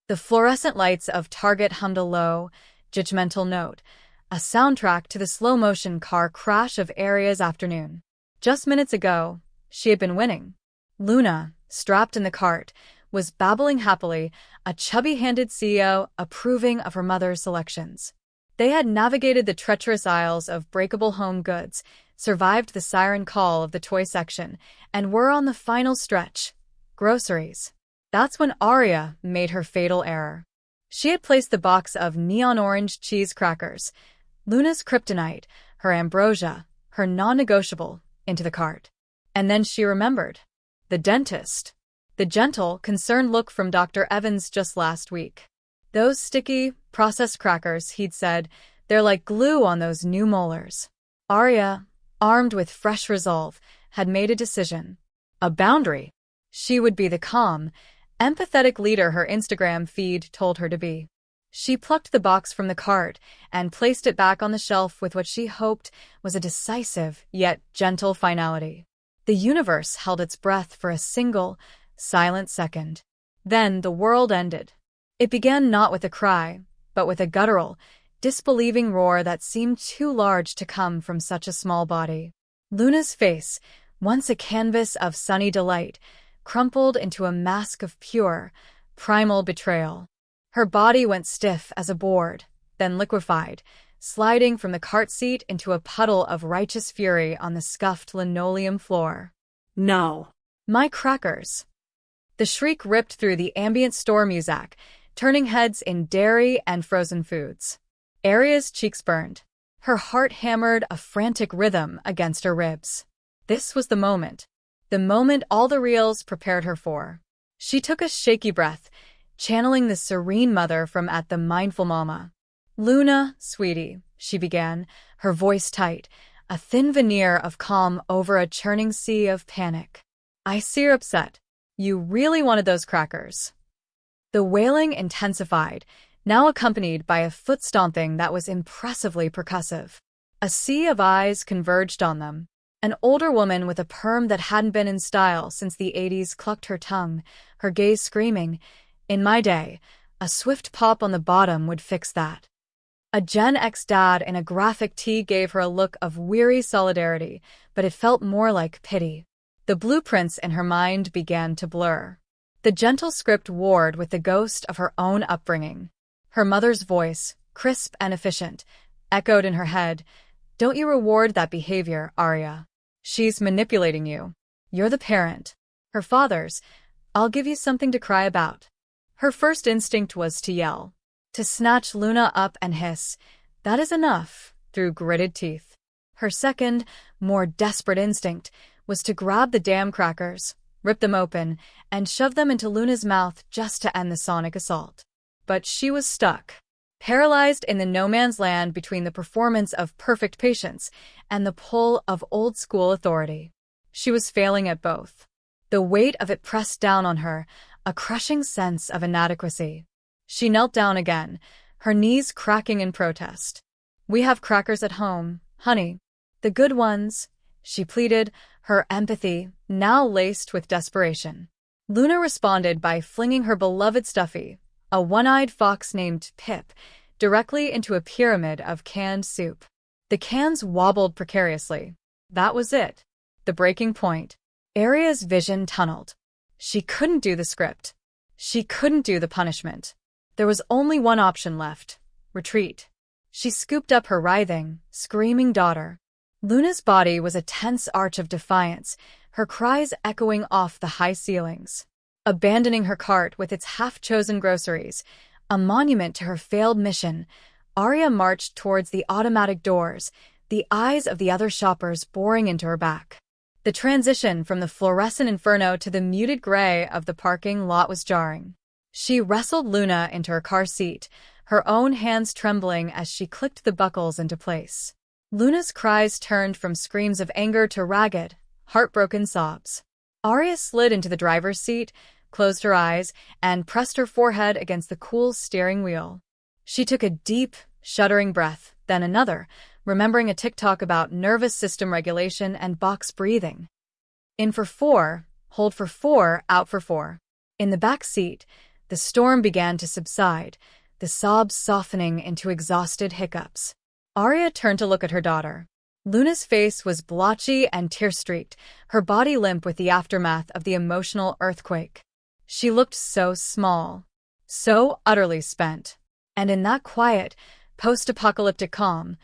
The fluorescent lights of Target hummed a low, judgmental note, a soundtrack to the slow-motion car crash of Aria's afternoon. Just minutes ago, she had been winning. Luna, strapped in the cart, was babbling happily, a chubby-handed CEO approving of her mother's selections. They had navigated the treacherous aisles of breakable home goods, survived the siren call of the toy section, and were on the final stretch, groceries. That's when Aria made her fatal error. She had placed the box of neon-orange cheese crackers, Luna's kryptonite, her ambrosia, her non-negotiable, into the cart. And then she remembered. The dentist. The gentle, concerned look from Dr. Evans just last week. Those sticky, processed crackers, he'd said, they're like glue on those new molars. Aria, armed with fresh resolve, had made a decision. A boundary. She would be the calm, empathetic leader her Instagram feed told her to be. She plucked the box from the cart and placed it back on the shelf with what she hoped was a decisive yet gentle finality. The universe held its breath for a single, silent second. Then the world ended. It began not with a cry, but with a guttural, disbelieving roar that seemed too large to come from such a small body. Luna's face, once a canvas of sunny delight, crumpled into a mask of pure, primal betrayal. Her body went stiff as a board, then liquefied, sliding from the cart seat into a puddle of righteous fury on the scuffed linoleum floor. No. My crackers. The shriek ripped through the ambient store music, turning heads in dairy and frozen foods. Aria's cheeks burned. Her heart hammered a frantic rhythm against her ribs. This was the moment all the reels prepared her for. She took a shaky breath, channeling the serene mother from at the mindful mama. Luna, sweetie, she began, her voice tight, a thin veneer of calm over a churning sea of panic. I see you're upset. You really wanted those crackers. The wailing intensified, now accompanied by a foot-stomping that was impressively percussive. A sea of eyes converged on them. An older woman with a perm that hadn't been in style since the 80s clucked her tongue, her gaze screaming, "In my day, a swift pop on the bottom would fix that." A Gen X dad in a graphic tee gave her a look of weary solidarity, but it felt more like pity. The blueprints in her mind began to blur. The gentle script warred with the ghost of her own upbringing. Her mother's voice, crisp and efficient, echoed in her head, "Don't you reward that behavior, Aria. She's manipulating you. You're the parent." Her father's, "I'll give you something to cry about." Her first instinct was to yell, to snatch Luna up and hiss, "That is enough," through gritted teeth. Her second, more desperate instinct was to grab the damn crackers, rip them open, and shove them into Luna's mouth just to end the sonic assault. But she was stuck, paralyzed in the no-man's land between the performance of perfect patience and the pull of old-school authority. She was failing at both. The weight of it pressed down on her, a crushing sense of inadequacy. She knelt down again, her knees cracking in protest. "We have crackers at home, honey. The good ones," she pleaded, her empathy now laced with desperation. Luna responded by flinging her beloved stuffy, a one-eyed fox named Pip, directly into a pyramid of canned soup. The cans wobbled precariously. That was it. The breaking point. Aria's vision tunneled. She couldn't do the script. She couldn't do the punishment. There was only one option left: retreat. She scooped up her writhing, screaming daughter. Luna's body was a tense arch of defiance, her cries echoing off the high ceilings. Abandoning her cart with its half-chosen groceries, a monument to her failed mission, Aria marched towards the automatic doors, the eyes of the other shoppers boring into her back. The transition from the fluorescent inferno to the muted gray of the parking lot was jarring. She wrestled Luna into her car seat, her own hands trembling as she clicked the buckles into place. Luna's cries turned from screams of anger to ragged, heartbroken sobs. Aria slid into the driver's seat, closed her eyes, and pressed her forehead against the cool steering wheel. She took a deep, shuddering breath, then another, remembering a TikTok about nervous system regulation and box breathing. In for 4, hold for 4, out for 4. In the back seat, The storm began to subside, the sobs softening into exhausted hiccups. Aria turned to look at her daughter. Luna's face was blotchy and tear-streaked, her body limp with the aftermath of the emotional earthquake. She looked so small, so utterly spent. And in that quiet, post-apocalyptic calm,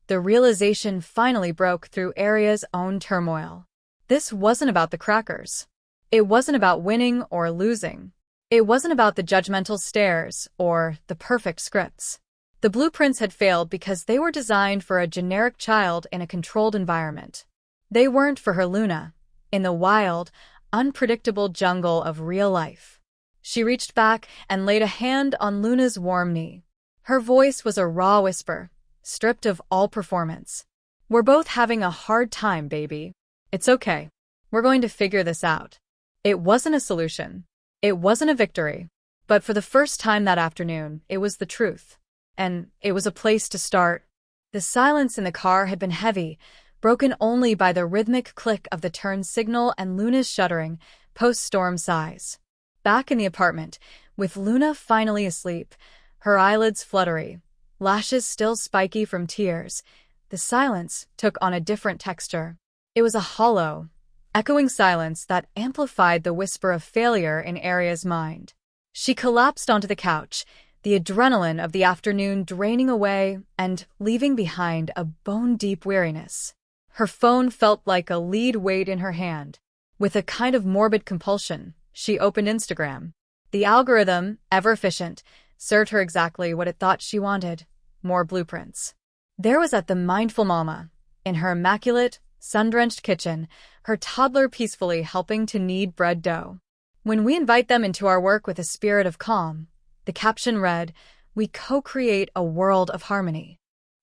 the realization finally broke through Aria's own turmoil. This wasn't about the crackers. It wasn't about winning or losing. It wasn't about the judgmental stares or the perfect scripts. The blueprints had failed because they were designed for a generic child in a controlled environment. They weren't for her Luna, in the wild, unpredictable jungle of real life. She reached back and laid a hand on Luna's warm knee. Her voice was a raw whisper, stripped of all performance. "We're both having a hard time, baby. It's okay. We're going to figure this out." It wasn't a solution. It wasn't a victory. But for the first time that afternoon, it was the truth. And it was a place to start. The silence in the car had been heavy, broken only by the rhythmic click of the turn signal and Luna's shuddering, post-storm sighs. Back in the apartment, with Luna finally asleep, her eyelids fluttery, lashes still spiky from tears, the silence took on a different texture. It was a hollow, echoing silence that amplified the whisper of failure in Aria's mind. She collapsed onto the couch, the adrenaline of the afternoon draining away and leaving behind a bone-deep weariness. Her phone felt like a lead weight in her hand. With a kind of morbid compulsion, she opened Instagram. The algorithm, ever efficient, served her exactly what it thought she wanted: more blueprints. There was at the mindful mama, in her immaculate, sun-drenched kitchen, her toddler peacefully helping to knead bread dough. "When we invite them into our work with a spirit of calm," the caption read, "we co-create a world of harmony."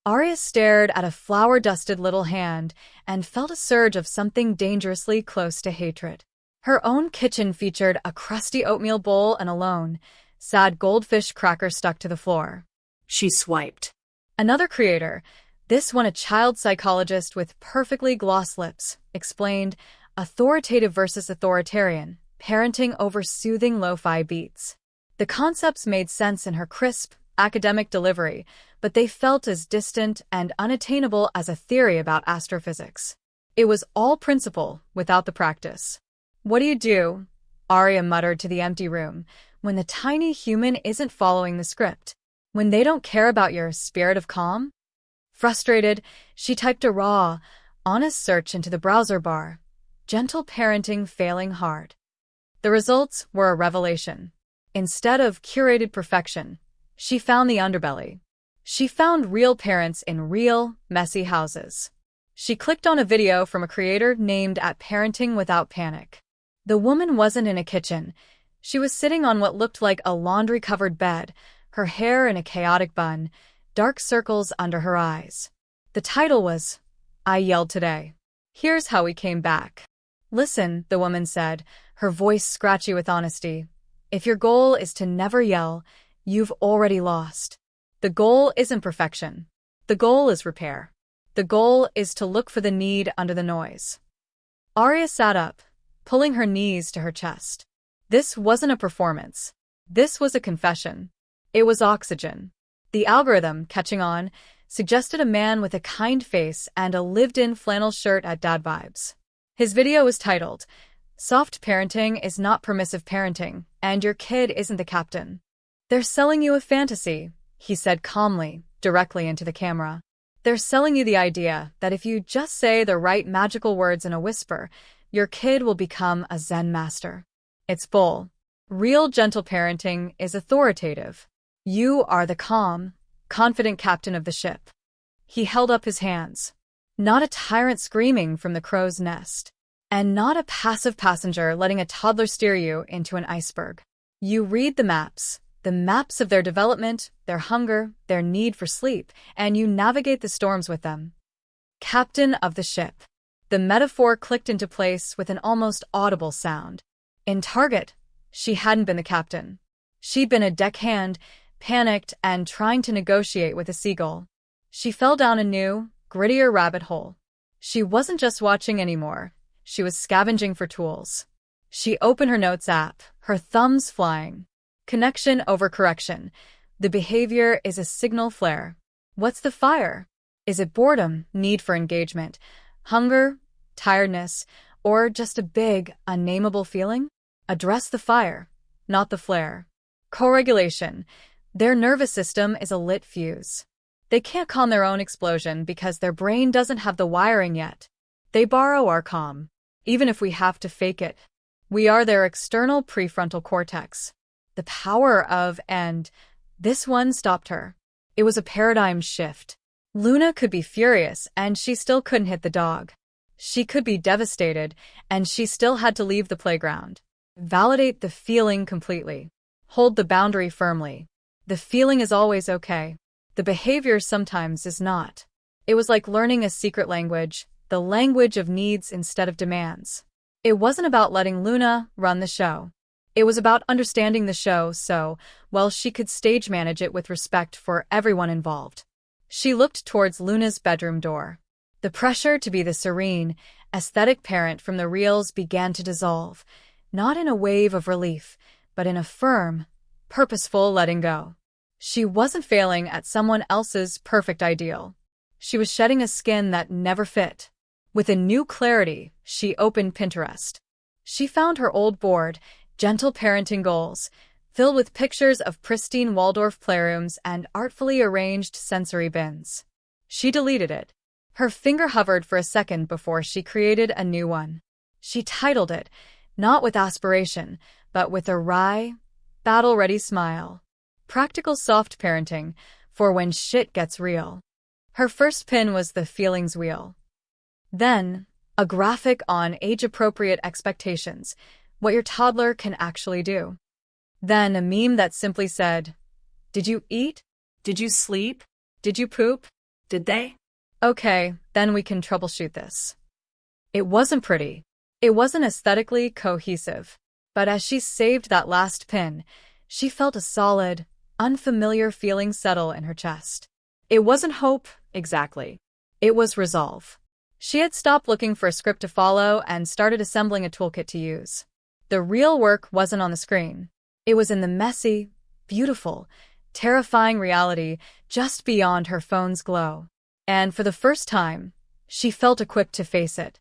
Aria stared at a flour-dusted little hand and felt a surge of something dangerously close to hatred. Her own kitchen featured a crusty oatmeal bowl and a lone, sad goldfish cracker stuck to the floor. She swiped. Another creator, this one a child psychologist with perfectly glossed lips, explained, "Authoritative versus authoritarian, parenting over soothing lo-fi beats." The concepts made sense in her crisp, academic delivery, but they felt as distant and unattainable as a theory about astrophysics. It was all principle without the practice. "What do you do?" Aria muttered to the empty room, "when the tiny human isn't following the script? When they don't care about your spirit of calm?" Frustrated, she typed a raw, honest search into the browser bar. Gentle parenting failing hard. The results were a revelation. Instead of curated perfection, she found the underbelly. She found real parents in real, messy houses. She clicked on a video from a creator named @Parenting Without Panic. The woman wasn't in a kitchen. She was sitting on what looked like a laundry-covered bed, her hair in a chaotic bun, dark circles under her eyes. The title was, "I Yelled Today. Here's How We Came Back." "Listen," the woman said, her voice scratchy with honesty. "If your goal is to never yell, you've already lost. The goal isn't perfection. The goal is repair. The goal is to look for the need under the noise." Aria sat up, pulling her knees to her chest. This wasn't a performance. This was a confession. It was oxygen. The algorithm, catching on, suggested a man with a kind face and a lived-in flannel shirt at Dad Vibes. His video was titled, "Soft parenting is not permissive parenting, and your kid isn't the captain." "They're selling you a fantasy," he said calmly, directly into the camera. "They're selling you the idea that if you just say the right magical words in a whisper, your kid will become a Zen master. It's bull. Real gentle parenting is authoritative. You are the calm, confident captain of the ship." He held up his hands. Not a tyrant screaming from the crow's nest. And not a passive passenger letting a toddler steer you into an iceberg. You read the maps of their development, their hunger, their need for sleep, and you navigate the storms with them. Captain of the ship. The metaphor clicked into place with an almost audible sound. In Target, she hadn't been the captain. She'd been a deckhand, panicked and trying to negotiate with a seagull. She fell down a new, grittier rabbit hole. She wasn't just watching anymore. She was scavenging for tools. She opened her notes app, her thumbs flying. Connection over correction. The behavior is a signal flare. What's the fire? Is it boredom, need for engagement, hunger, tiredness, or just a big, unnameable feeling? Address the fire, not the flare. Co-regulation. Their nervous system is a lit fuse. They can't calm their own explosion because their brain doesn't have the wiring yet. They borrow our calm, even if we have to fake it. We are their external prefrontal cortex. The power of and this one stopped her. It was a paradigm shift. Luna could be furious and she still couldn't hit the dog. She could be devastated and she still had to leave the playground. Validate the feeling completely. Hold the boundary firmly. The feeling is always okay. The behavior sometimes is not. It was like learning a secret language, the language of needs instead of demands. It wasn't about letting Luna run the show. It was about understanding the show so, well, she could stage manage it with respect for everyone involved. She looked towards Luna's bedroom door. The pressure to be the serene, aesthetic parent from the reels began to dissolve, not in a wave of relief, but in a firm, purposeful letting go. She wasn't failing at someone else's perfect ideal. She was shedding a skin that never fit. With a new clarity, she opened Pinterest. She found her old board, Gentle Parenting Goals, filled with pictures of pristine Waldorf playrooms and artfully arranged sensory bins. She deleted it. Her finger hovered for a second before she created a new one. She titled it, not with aspiration, but with a wry, battle-ready smile. Practical Soft Parenting, for when shit gets real. Her first pin was the feelings wheel. Then, a graphic on age-appropriate expectations, what your toddler can actually do. Then a meme that simply said, "Did you eat? Did you sleep? Did you poop? Did they?" Okay, then we can troubleshoot this. It wasn't pretty. It wasn't aesthetically cohesive. But as she saved that last pin, she felt a solid, unfamiliar feeling settle in her chest. It wasn't hope, exactly. It was resolve. She had stopped looking for a script to follow and started assembling a toolkit to use. The real work wasn't on the screen. It was in the messy, beautiful, terrifying reality just beyond her phone's glow. And for the first time, she felt equipped to face it.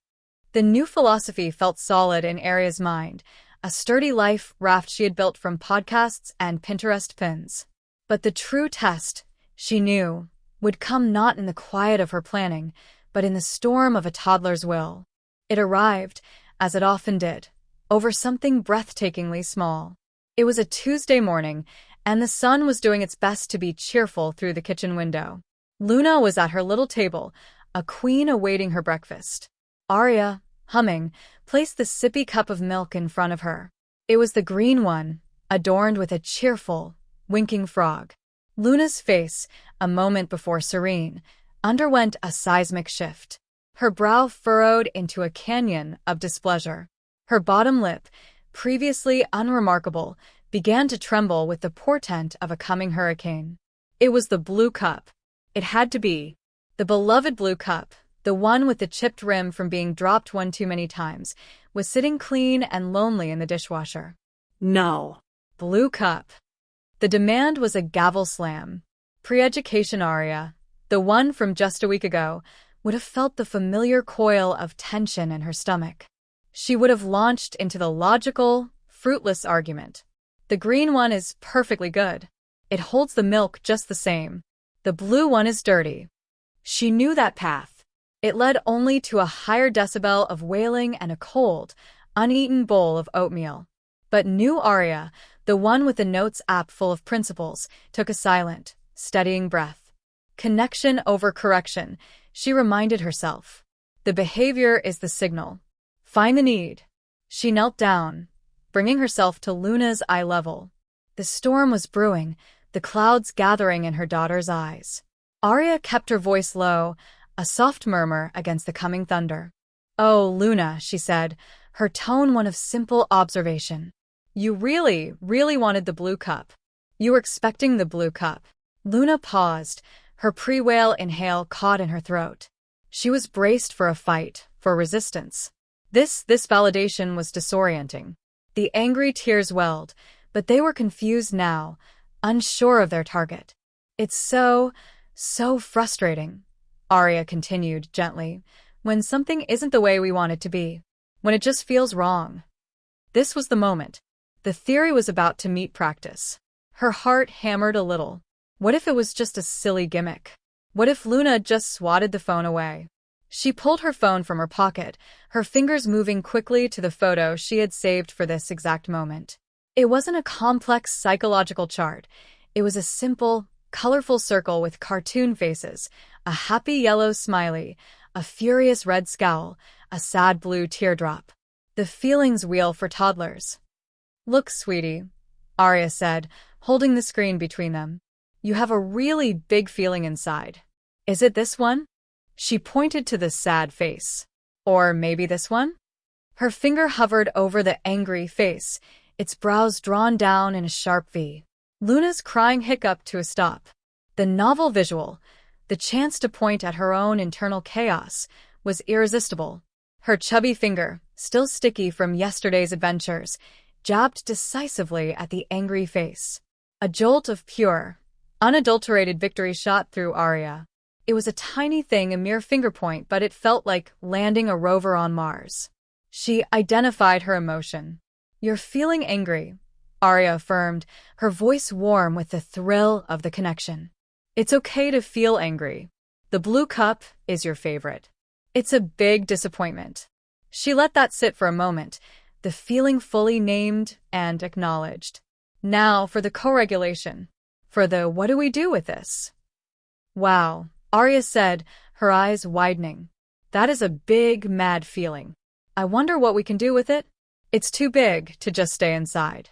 The new philosophy felt solid in Aria's mind, a sturdy life raft she had built from podcasts and Pinterest pins. But the true test, she knew, would come not in the quiet of her planning, but in the storm of a toddler's will. It arrived, as it often did, over something breathtakingly small. It was a Tuesday morning, and the sun was doing its best to be cheerful through the kitchen window. Luna was at her little table, a queen awaiting her breakfast. Aria, humming, placed the sippy cup of milk in front of her. It was the green one, adorned with a cheerful, winking frog. Luna's face, a moment before serene, underwent a seismic shift. Her brow furrowed into a canyon of displeasure. Her bottom lip, previously unremarkable, began to tremble with the portent of a coming hurricane. It was the blue cup. It had to be. The beloved blue cup, the one with the chipped rim from being dropped one too many times, was sitting clean and lonely in the dishwasher. No. Blue cup. The demand was a gavel slam. Pre-education Aria, the one from just a week ago, would have felt the familiar coil of tension in her stomach. She would have launched into the logical, fruitless argument. The green one is perfectly good. It holds the milk just the same. The blue one is dirty. She knew that path. It led only to a higher decibel of wailing and a cold, uneaten bowl of oatmeal. But new Aria, the one with the notes app full of principles, took a silent, steadying breath. Connection over correction, she reminded herself. The behavior is the signal. Find the need. She knelt down, bringing herself to Luna's eye level. The storm was brewing, the clouds gathering in her daughter's eyes. Aria kept her voice low, a soft murmur against the coming thunder. "Oh, Luna," she said, her tone one of simple observation. "You really, really wanted the blue cup. You were expecting the blue cup." Luna paused, her pre-wail inhale caught in her throat. She was braced for a fight, for resistance. This validation was disorienting. The angry tears welled, but they were confused now, unsure of their target. It's so frustrating, Aria continued gently, when something isn't the way we want it to be, when it just feels wrong. This was the moment. The theory was about to meet practice. Her heart hammered a little. What if it was just a silly gimmick? What if Luna just swatted the phone away? She pulled her phone from her pocket, her fingers moving quickly to the photo she had saved for this exact moment. It wasn't a complex psychological chart. It was a simple, colorful circle with cartoon faces, a happy yellow smiley, a furious red scowl, a sad blue teardrop. The feelings wheel for toddlers. Look, sweetie, Aria said, holding the screen between them. You have a really big feeling inside. Is it this one? She pointed to the sad face. Or maybe this one? Her finger hovered over the angry face, its brows drawn down in a sharp V. Luna's crying hiccuped to a stop. The novel visual, the chance to point at her own internal chaos, was irresistible. Her chubby finger, still sticky from yesterday's adventures, jabbed decisively at the angry face. A jolt of pure, unadulterated victory shot through Aria. It was a tiny thing, a mere finger point, but it felt like landing a rover on Mars. She identified her emotion. You're feeling angry, Aria affirmed, her voice warm with the thrill of the connection. It's okay to feel angry. The blue cup is your favorite. It's a big disappointment. She let that sit for a moment, the feeling fully named and acknowledged. Now for the co-regulation. For the what do we do with this? Wow, Aria said, her eyes widening. That is a big, mad feeling. I wonder what we can do with it? It's too big to just stay inside.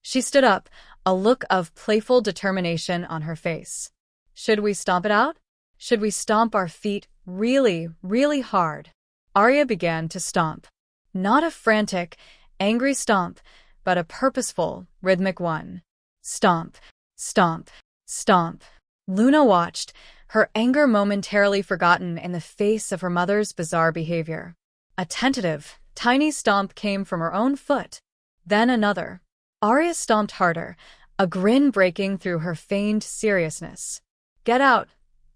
She stood up, a look of playful determination on her face. Should we stomp it out? Should we stomp our feet really, really hard? Aria began to stomp. Not a frantic, angry stomp, but a purposeful, rhythmic one. Stomp, stomp, stomp. Luna watched, her anger momentarily forgotten in the face of her mother's bizarre behavior. A tentative, tiny stomp came from her own foot. Then another. Aria stomped harder, a grin breaking through her feigned seriousness. Get out.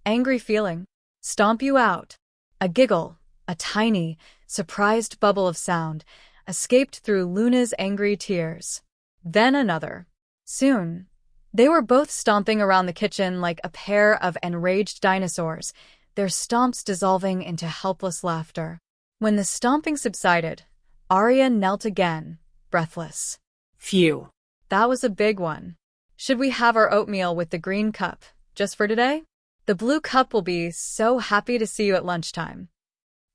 Angry feeling. Stomp you out. A giggle, a tiny, surprised bubble of sound, escaped through Luna's angry tears. Then another. Soon, they were both stomping around the kitchen like a pair of enraged dinosaurs, their stomps dissolving into helpless laughter. When the stomping subsided, Aria knelt again, breathless. Phew. That was a big one. Should we have our oatmeal with the green cup, just for today? The blue cup will be so happy to see you at lunchtime.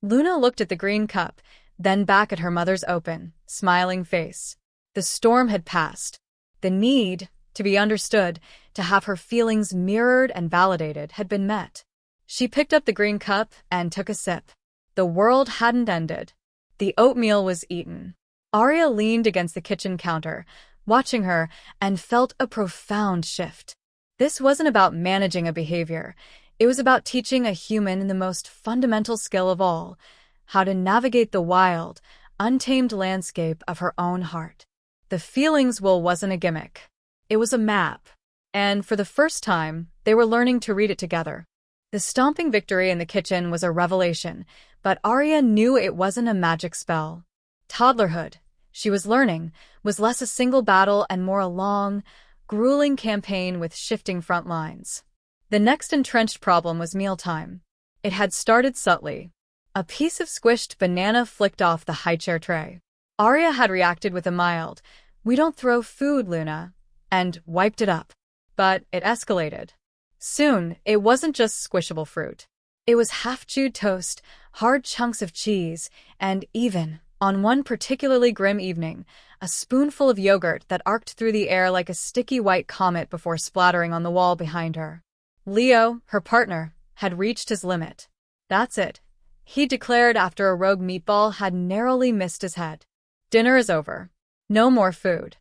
Luna looked at the green cup, then back at her mother's open, smiling face. The storm had passed. The need to be understood, to have her feelings mirrored and validated, had been met. She picked up the green cup and took a sip. The world hadn't ended. The oatmeal was eaten. Aria leaned against the kitchen counter, watching her, and felt a profound shift. This wasn't about managing a behavior. It was about teaching a human the most fundamental skill of all, how to navigate the wild, untamed landscape of her own heart. The feelings wheel wasn't a gimmick. It was a map. And for the first time, they were learning to read it together. The stomping victory in the kitchen was a revelation, but Aria knew it wasn't a magic spell. Toddlerhood, she was learning, was less a single battle and more a long, grueling campaign with shifting front lines. The next entrenched problem was mealtime. It had started subtly. A piece of squished banana flicked off the high-chair tray. Aria had reacted with a mild, "We don't throw food, Luna," and wiped it up. But it escalated. Soon, it wasn't just squishable fruit. It was half-chewed toast, hard chunks of cheese, and even, on one particularly grim evening, a spoonful of yogurt that arced through the air like a sticky white comet before splattering on the wall behind her. Leo, her partner, had reached his limit. That's it, he declared after a rogue meatball had narrowly missed his head. Dinner is over. No more food.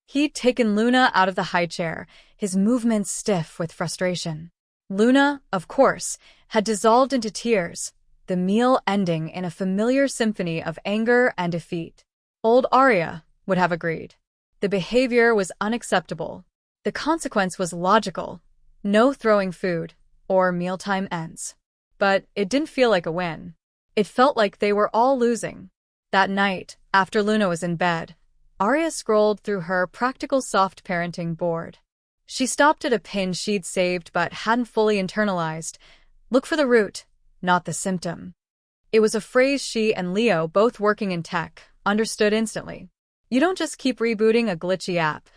He'd taken Luna out of the high chair, his movements stiff with frustration. Luna, of course, had dissolved into tears, the meal ending in a familiar symphony of anger and defeat. Old Aria would have agreed. The behavior was unacceptable. The consequence was logical. No throwing food, or mealtime ends. But it didn't feel like a win. It felt like they were all losing. That night, after Luna was in bed, Aria scrolled through her practical soft parenting board. She stopped at a pin she'd saved but hadn't fully internalized. Look for the root, not the symptom. It was a phrase she and Leo, both working in tech, understood instantly. You don't just keep rebooting a glitchy app.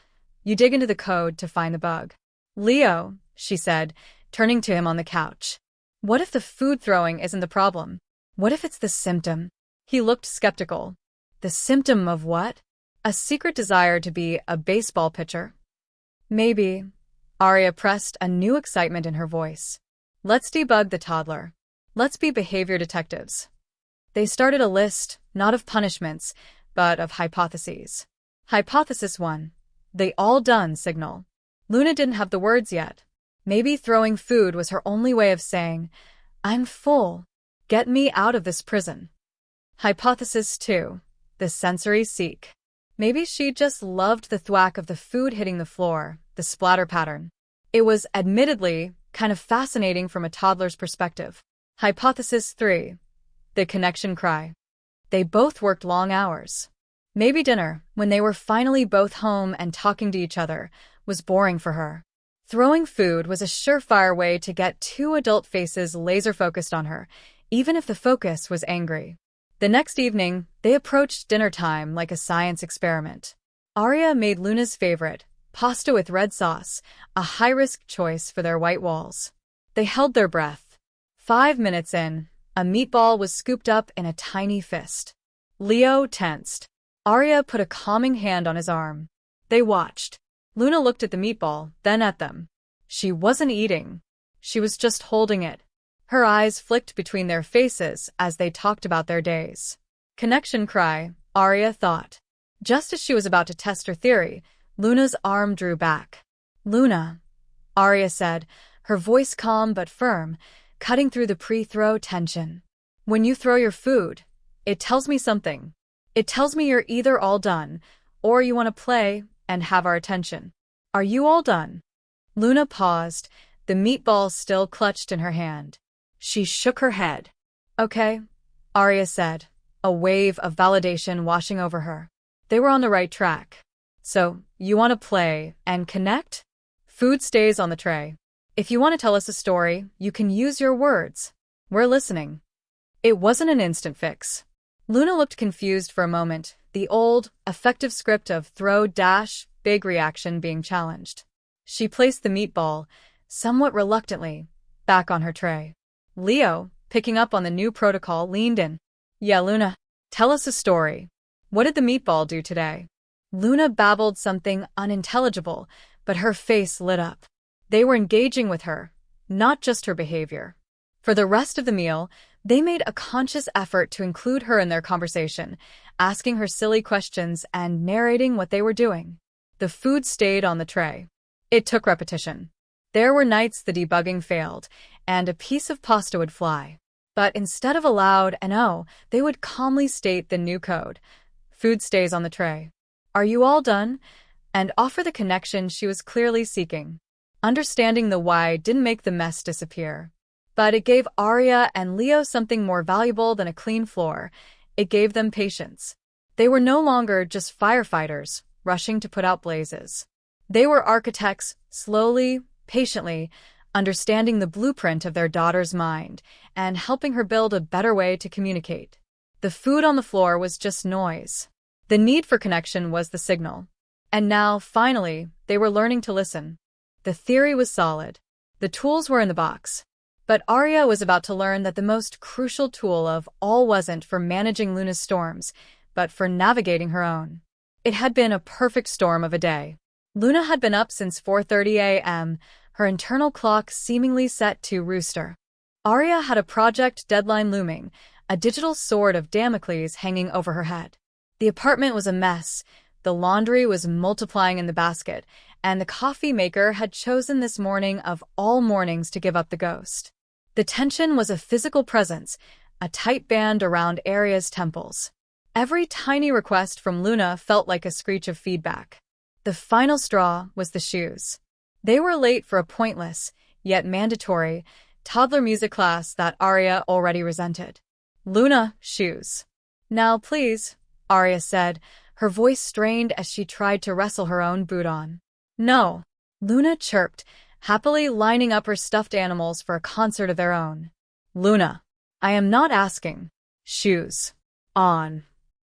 You dig into the code to find the bug. Leo, she said, turning to him on the couch. What if the food throwing isn't the problem? What if it's the symptom? He looked skeptical. The symptom of what? A secret desire to be a baseball pitcher? Maybe. Aria pressed a new excitement in her voice. Let's debug the toddler. Let's be behavior detectives. They started a list, not of punishments, but of hypotheses. Hypothesis 1. The all-done signal. Luna didn't have the words yet. Maybe throwing food was her only way of saying, I'm full. Get me out of this prison. Hypothesis 2. The sensory seek. Maybe she just loved the thwack of the food hitting the floor, the splatter pattern. It was, admittedly, kind of fascinating from a toddler's perspective. Hypothesis 3. The connection cry. They both worked long hours. Maybe dinner, when they were finally both home and talking to each other, was boring for her. Throwing food was a surefire way to get two adult faces laser-focused on her, even if the focus was angry. The next evening, they approached dinner time like a science experiment. Aria made Luna's favorite, pasta with red sauce, a high-risk choice for their white walls. They held their breath. 5 minutes in, a meatball was scooped up in a tiny fist. Leo tensed. Aria put a calming hand on his arm. They watched. Luna looked at the meatball, then at them. She wasn't eating. She was just holding it. Her eyes flicked between their faces as they talked about their days. Connection cry, Aria thought. Just as she was about to test her theory, Luna's arm drew back. Luna, Aria said, her voice calm but firm, cutting through the pre-throw tension. When you throw your food, it tells me something. It tells me you're either all done, or you want to play and have our attention. Are you all done? Luna paused, the meatball still clutched in her hand. She shook her head. Okay, Aria said, a wave of validation washing over her. They were on the right track. So, you want to play and connect? Food stays on the tray. If you want to tell us a story, you can use your words. We're listening. It wasn't an instant fix. Luna looked confused for a moment, the old, effective script of throw dash, big reaction being challenged. She placed the meatball, somewhat reluctantly, back on her tray. Leo, picking up on the new protocol, leaned in. Yeah, Luna, tell us a story. What did the meatball do today? Luna babbled something unintelligible, but her face lit up. They were engaging with her, not just her behavior. For the rest of the meal, they made a conscious effort to include her in their conversation, asking her silly questions and narrating what they were doing. The food stayed on the tray. It took repetition. There were nights the debugging failed, and a piece of pasta would fly. But instead of a loud "no," they would calmly state the new code. Food stays on the tray. Are you all done? And offer the connection she was clearly seeking. Understanding the why didn't make the mess disappear. But it gave Aria and Leo something more valuable than a clean floor. It gave them patience. They were no longer just firefighters, rushing to put out blazes. They were architects, slowly, patiently, understanding the blueprint of their daughter's mind and helping her build a better way to communicate. The food on the floor was just noise. The need for connection was the signal. And now, finally, they were learning to listen. The theory was solid. The tools were in the box. But Aria was about to learn that the most crucial tool of all wasn't for managing Luna's storms, but for navigating her own. It had been a perfect storm of a day. Luna had been up since 4:30 a.m., her internal clock seemingly set to rooster. Aria had a project deadline looming, a digital sword of Damocles hanging over her head. The apartment was a mess, the laundry was multiplying in the basket, and the coffee maker had chosen this morning of all mornings to give up the ghost. The tension was a physical presence, a tight band around Aria's temples. Every tiny request from Luna felt like a screech of feedback. The final straw was the shoes. They were late for a pointless, yet mandatory, toddler music class that Aria already resented. Luna, shoes. Now please, Aria said, her voice strained as she tried to wrestle her own boot on. No, Luna chirped, happily lining up her stuffed animals for a concert of their own. Luna, I am not asking. Shoes. On.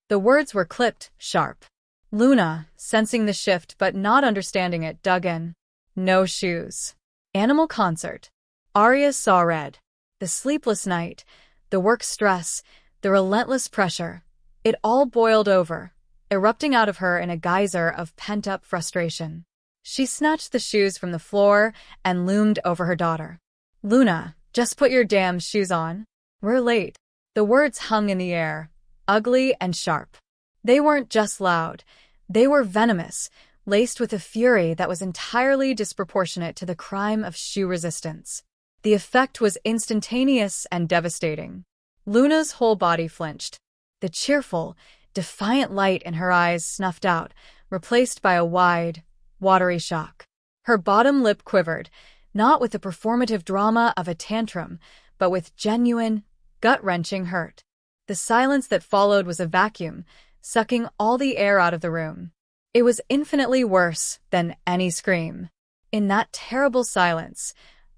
The words were clipped, sharp. Luna, sensing the shift but not understanding it, dug in. No shoes. Animal concert. Aria saw red. The sleepless night, the work stress, the relentless pressure. It all boiled over, erupting out of her in a geyser of pent-up frustration. She snatched the shoes from the floor and loomed over her daughter. Luna, just put your damn shoes on. We're late. The words hung in the air, ugly and sharp. They weren't just loud. They were venomous, laced with a fury that was entirely disproportionate to the crime of shoe resistance. The effect was instantaneous and devastating. Luna's whole body flinched. The cheerful, defiant light in her eyes snuffed out, replaced by a wide, watery shock. Her bottom lip quivered, not with the performative drama of a tantrum, but with genuine, gut-wrenching hurt. The silence that followed was a vacuum, sucking all the air out of the room. It was infinitely worse than any scream. In that terrible silence,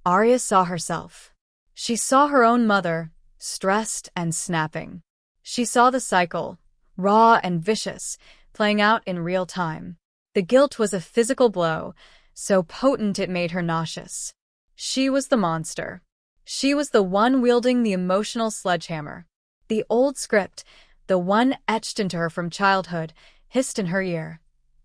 Aria saw herself. She saw her own mother, stressed and snapping. She saw the cycle, raw and vicious, playing out in real time. The guilt was a physical blow, so potent it made her nauseous. She was the monster. She was the one wielding the emotional sledgehammer. The old script, the one etched into her from childhood, hissed in her ear.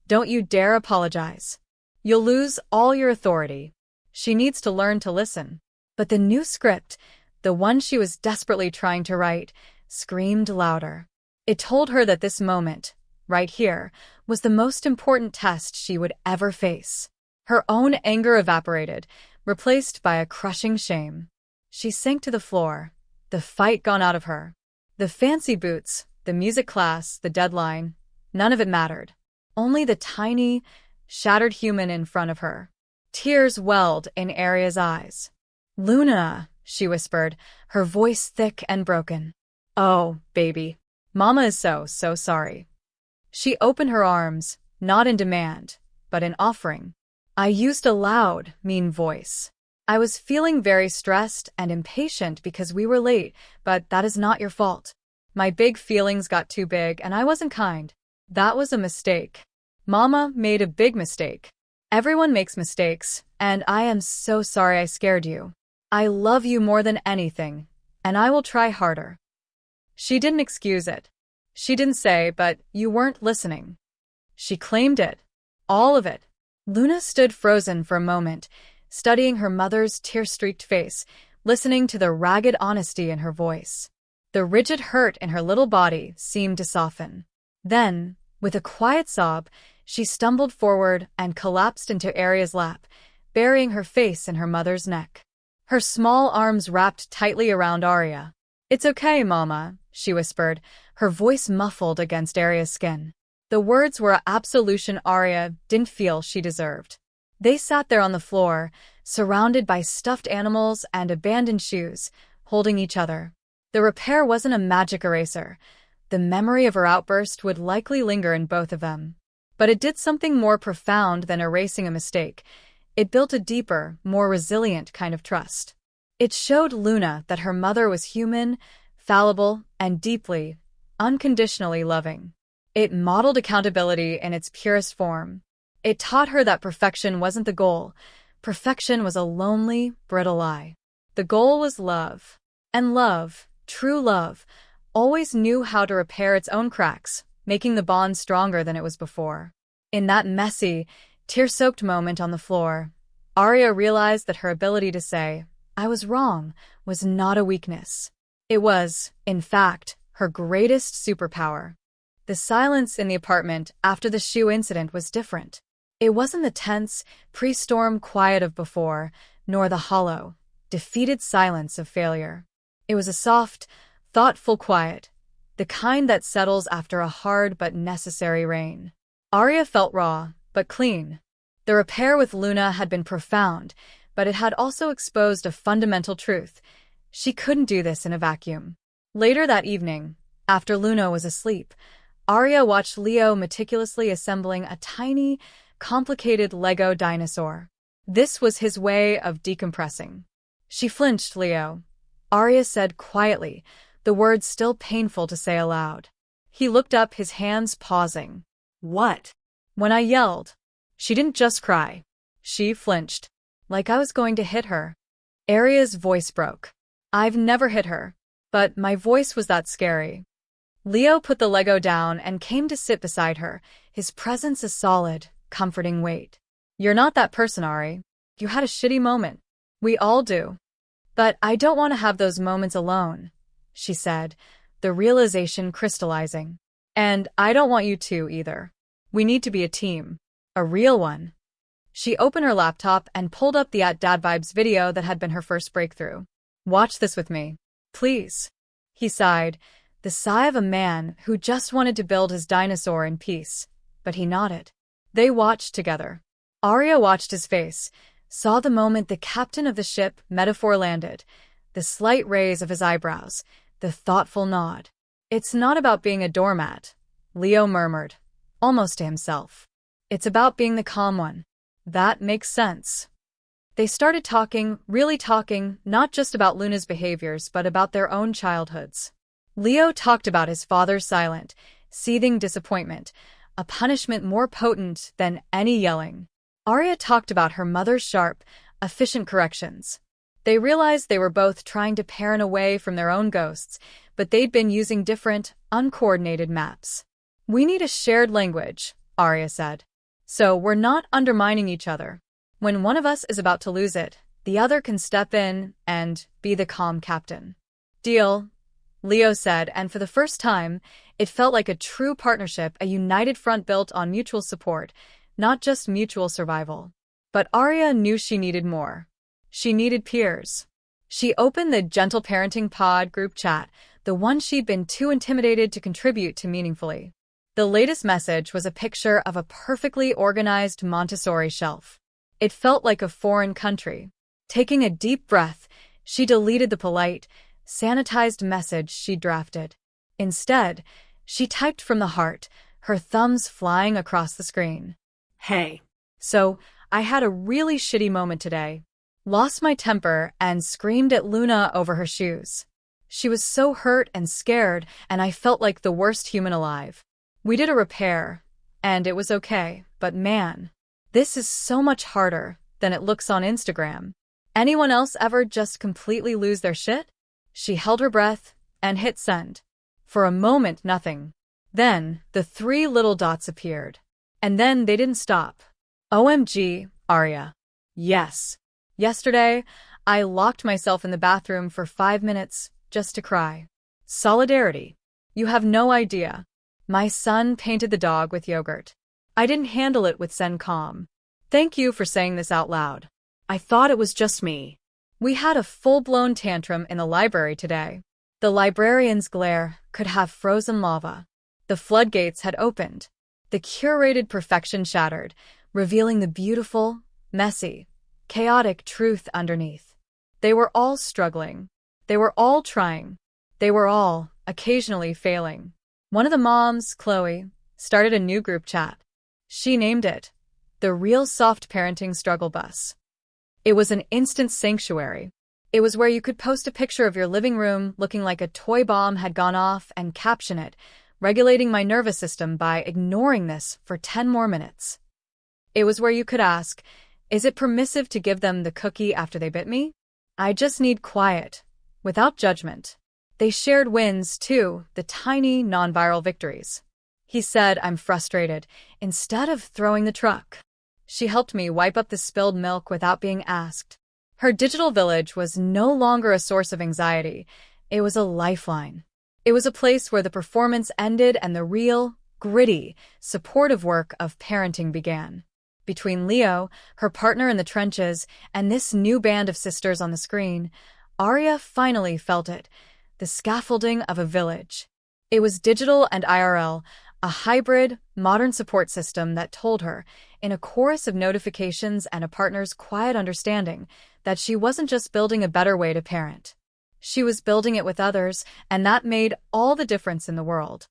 Don't you dare apologize. You'll lose all your authority. She needs to learn to listen. But the new script, the one she was desperately trying to write, screamed louder. It told her that this moment, right here, was the most important test she would ever face. Her own anger evaporated, replaced by a crushing shame. She sank to the floor, the fight gone out of her. The fancy boots, the music class, the deadline, none of it mattered. Only the tiny, shattered human in front of her. Tears welled in Aria's eyes. Luna, she whispered, her voice thick and broken. Oh, baby. Mama is so sorry. She opened her arms, not in demand, but in offering. I used a loud, mean voice. I was feeling very stressed and impatient because we were late, but that is not your fault. My big feelings got too big and I wasn't kind. That was a mistake. Mama made a big mistake. Everyone makes mistakes, and I am so sorry I scared you. I love you more than anything, and I will try harder. She didn't excuse it. She didn't say, but you weren't listening. She claimed it. All of it. Luna stood frozen for a moment, studying her mother's tear-streaked face, listening to the ragged honesty in her voice. The rigid hurt in her little body seemed to soften. Then, with a quiet sob, she stumbled forward and collapsed into Aria's lap, burying her face in her mother's neck. Her small arms wrapped tightly around Aria. It's okay, Mama, she whispered, her voice muffled against Aria's skin. The words were an absolution Aria didn't feel she deserved. They sat there on the floor, surrounded by stuffed animals and abandoned shoes, holding each other. The repair wasn't a magic eraser. The memory of her outburst would likely linger in both of them. But it did something more profound than erasing a mistake. It built a deeper, more resilient kind of trust. It showed Luna that her mother was human, fallible, and deeply, unconditionally loving. It modeled accountability in its purest form. It taught her that perfection wasn't the goal. Perfection was a lonely, brittle lie. The goal was love. And love, true love, always knew how to repair its own cracks, making the bond stronger than it was before. In that messy, tear-soaked moment on the floor, Aria realized that her ability to say, I was wrong, was not a weakness. It was, in fact, her greatest superpower. The silence in the apartment after the shoe incident was different. It wasn't the tense, pre-storm quiet of before, nor the hollow, defeated silence of failure. It was a soft, thoughtful quiet, the kind that settles after a hard but necessary rain. Aria felt raw, but clean. The repair with Luna had been profound, but it had also exposed a fundamental truth. She couldn't do this in a vacuum. Later that evening, after Luna was asleep, Aria watched Leo meticulously assembling a tiny, complicated Lego dinosaur. This was his way of decompressing. She flinched, Leo. Aria said quietly, the words still painful to say aloud. He looked up, his hands pausing. What? When I yelled. She didn't just cry. She flinched, like I was going to hit her. Aria's voice broke. I've never hit her, but my voice was that scary. Leo put the Lego down and came to sit beside her, his presence a solid, comforting weight. You're not that person, Ari. You had a shitty moment. We all do. But I don't want to have those moments alone, she said, the realization crystallizing. And I don't want you to either. We need to be a team. A real one. She opened her laptop and pulled up the @Dad Vibes video that had been her first breakthrough. Watch this with me. Please. He sighed, the sigh of a man who just wanted to build his dinosaur in peace, but he nodded. They watched together. Aria watched his face, saw the moment the captain of the ship metaphor landed, the slight raise of his eyebrows, the thoughtful nod. It's not about being a doormat, Leo murmured, almost to himself. It's about being the calm one. That makes sense. They started talking, really talking, not just about Luna's behaviors, but about their own childhoods. Leo talked about his father's silent, seething disappointment, a punishment more potent than any yelling. Aria talked about her mother's sharp, efficient corrections. They realized they were both trying to parent away from their own ghosts, but they'd been using different, uncoordinated maps. We need a shared language, Aria said. So we're not undermining each other. When one of us is about to lose it, the other can step in and be the calm captain. Deal, Leo said, and for the first time, it felt like a true partnership, a united front built on mutual support, not just mutual survival. But Aria knew she needed more. She needed peers. She opened the Gentle Parenting Pod group chat, the one she'd been too intimidated to contribute to meaningfully. The latest message was a picture of a perfectly organized Montessori shelf. It felt like a foreign country. Taking a deep breath, she deleted the polite, sanitized message she'd drafted. Instead, she typed from the heart, her thumbs flying across the screen. Hey. So, I had a really shitty moment today. Lost my temper and screamed at Luna over her shoes. She was so hurt and scared, and I felt like the worst human alive. We did a repair, and it was okay, but man, this is so much harder than it looks on Instagram. Anyone else ever just completely lose their shit? She held her breath and hit send. For a moment, nothing. Then, the 3 little dots appeared. And then they didn't stop. OMG, Aria. Yes. Yesterday, I locked myself in the bathroom for 5 minutes just to cry. Solidarity. You have no idea. My son painted the dog with yogurt. I didn't handle it with Zen calm. Thank you for saying this out loud. I thought it was just me. We had a full-blown tantrum in the library today. The librarian's glare could have frozen lava. The floodgates had opened. The curated perfection shattered, revealing the beautiful, messy, chaotic truth underneath. They were all struggling. They were all trying. They were all, occasionally, failing. One of the moms, Chloe, started a new group chat. She named it the Real Soft Parenting Struggle Bus. It was an instant sanctuary. It was where you could post a picture of your living room looking like a toy bomb had gone off and caption it, regulating my nervous system by ignoring this for 10 more minutes. It was where you could ask, is it permissive to give them the cookie after they bit me? I just need quiet, without judgment. They shared wins, too, the tiny, non-viral victories. He said, I'm frustrated, instead of throwing the truck. She helped me wipe up the spilled milk without being asked. Her digital village was no longer a source of anxiety. It was a lifeline. It was a place where the performance ended and the real, gritty, supportive work of parenting began. Between Leo, her partner in the trenches, and this new band of sisters on the screen, Aria finally felt it, the scaffolding of a village. It was digital and IRL, a hybrid, modern support system that told her, in a chorus of notifications and a partner's quiet understanding, that she wasn't just building a better way to parent. She was building it with others, and that made all the difference in the world.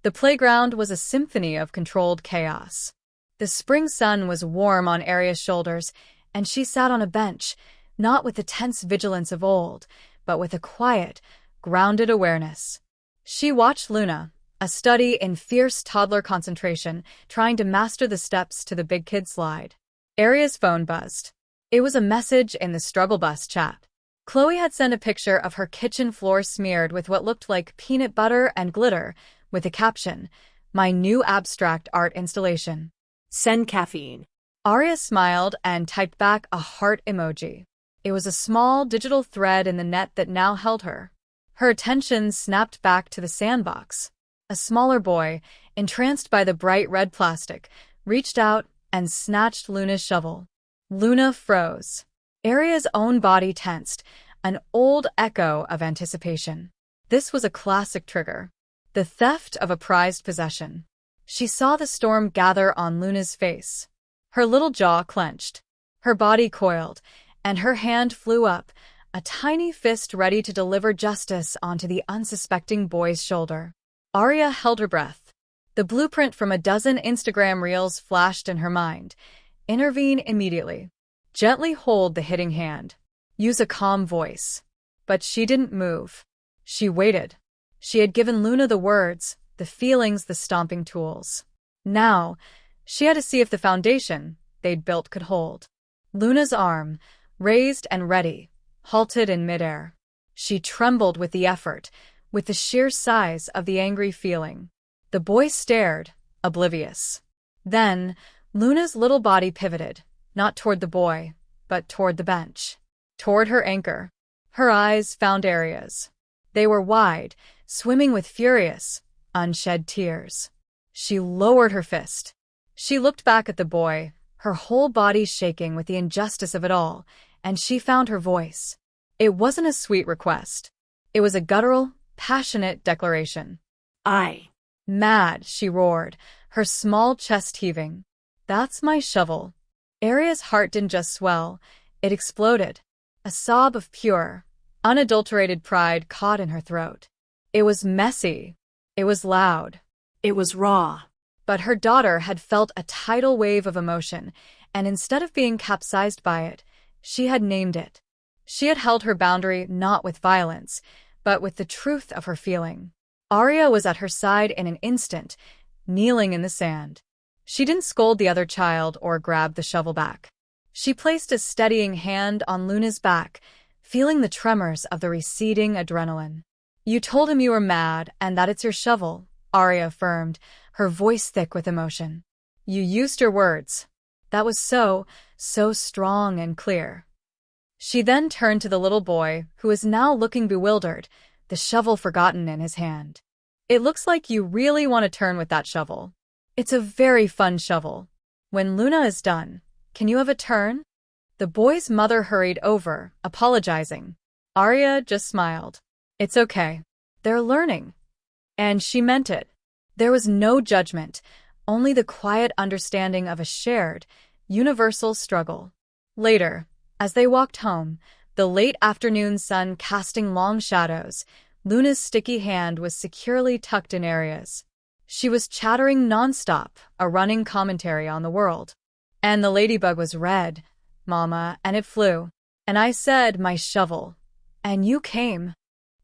The playground was a symphony of controlled chaos. The spring sun was warm on Aria's shoulders, and she sat on a bench, not with the tense vigilance of old, but with a quiet, grounded awareness. She watched Luna, a study in fierce toddler concentration, trying to master the steps to the big kid slide. Aria's phone buzzed. It was a message in the struggle bus chat. Chloe had sent a picture of her kitchen floor smeared with what looked like peanut butter and glitter, with a caption, "My new abstract art installation. Send caffeine." Aria smiled and typed back a heart emoji. It was a small digital thread in the net that now held her. Her attention snapped back to the sandbox. A smaller boy, entranced by the bright red plastic, reached out and snatched Luna's shovel. Luna froze. Aria's own body tensed, an old echo of anticipation. This was a classic trigger. The theft of a prized possession. She saw the storm gather on Luna's face. Her little jaw clenched. Her body coiled, and her hand flew up, a tiny fist ready to deliver justice onto the unsuspecting boy's shoulder. Aria held her breath. The blueprint from a dozen Instagram reels flashed in her mind. Intervene immediately. Gently hold the hitting hand. Use a calm voice. But she didn't move. She waited. She had given Luna the words, the feelings, the stomping tools. Now, she had to see if the foundation they'd built could hold. Luna's arm, raised and ready, halted in midair. She trembled with the effort, with the sheer size of the angry feeling. The boy stared, oblivious. Then, Luna's little body pivoted, not toward the boy, but toward the bench. Toward her anchor. Her eyes found Aria's. They were wide, swimming with furious, unshed tears. She lowered her fist. She looked back at the boy, her whole body shaking with the injustice of it all, and she found her voice. It wasn't a sweet request. It was a guttural, passionate declaration. Mad, she roared, her small chest heaving. That's my shovel. Aria's heart didn't just swell, it exploded. A sob of pure, unadulterated pride caught in her throat. It was messy. It was loud. It was raw. But her daughter had felt a tidal wave of emotion, and instead of being capsized by it, she had named it. She had held her boundary not with violence, but with the truth of her feeling. Aria was at her side in an instant, kneeling in the sand. She didn't scold the other child or grab the shovel back. She placed a steadying hand on Luna's back, feeling the tremors of the receding adrenaline. You told him you were mad and that it's your shovel, Aria affirmed, her voice thick with emotion. You used your words. That was so strong and clear. She then turned to the little boy, who was now looking bewildered, the shovel forgotten in his hand. It looks like you really want to turn with that shovel. It's a very fun shovel. When Luna is done, can you have a turn? The boy's mother hurried over, apologizing. Aria just smiled. It's okay. They're learning. And she meant it. There was no judgment, only the quiet understanding of a shared, universal struggle. Later, as they walked home, the late afternoon sun casting long shadows, Luna's sticky hand was securely tucked in Aria's. She was chattering nonstop, a running commentary on the world. And the ladybug was red, Mama, and it flew. And I said, my shovel. And you came.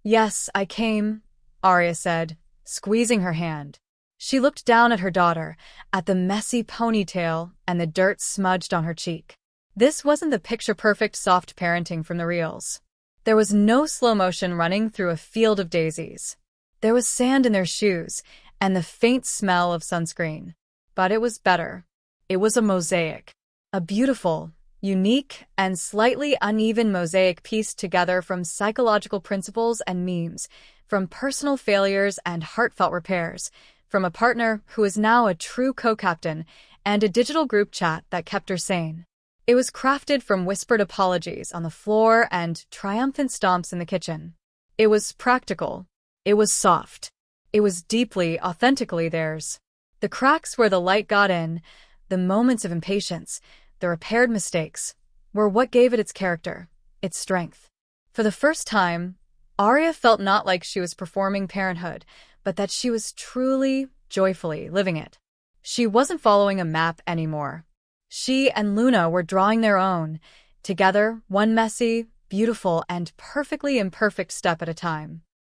Yes, I came, Aria said, squeezing her hand. She looked down at her daughter, at the messy ponytail and the dirt smudged on her cheek. This wasn't the picture-perfect soft parenting from the reels. There was no slow motion running through a field of daisies. There was sand in their shoes and the faint smell of sunscreen. But it was better. It was a mosaic. A beautiful, unique, and slightly uneven mosaic pieced together from psychological principles and memes, from personal failures and heartfelt repairs, from a partner who is now a true co-captain, and a digital group chat that kept her sane. It was crafted from whispered apologies on the floor and triumphant stomps in the kitchen. It was practical. It was soft. It was deeply, authentically theirs. The cracks where the light got in, the moments of impatience, the repaired mistakes, were what gave it its character, its strength. For the first time, Aria felt not like she was performing parenthood, but that she was truly, joyfully living it. She wasn't following a map anymore. She and Luna were drawing their own, together, one messy, beautiful, and perfectly imperfect step at a time.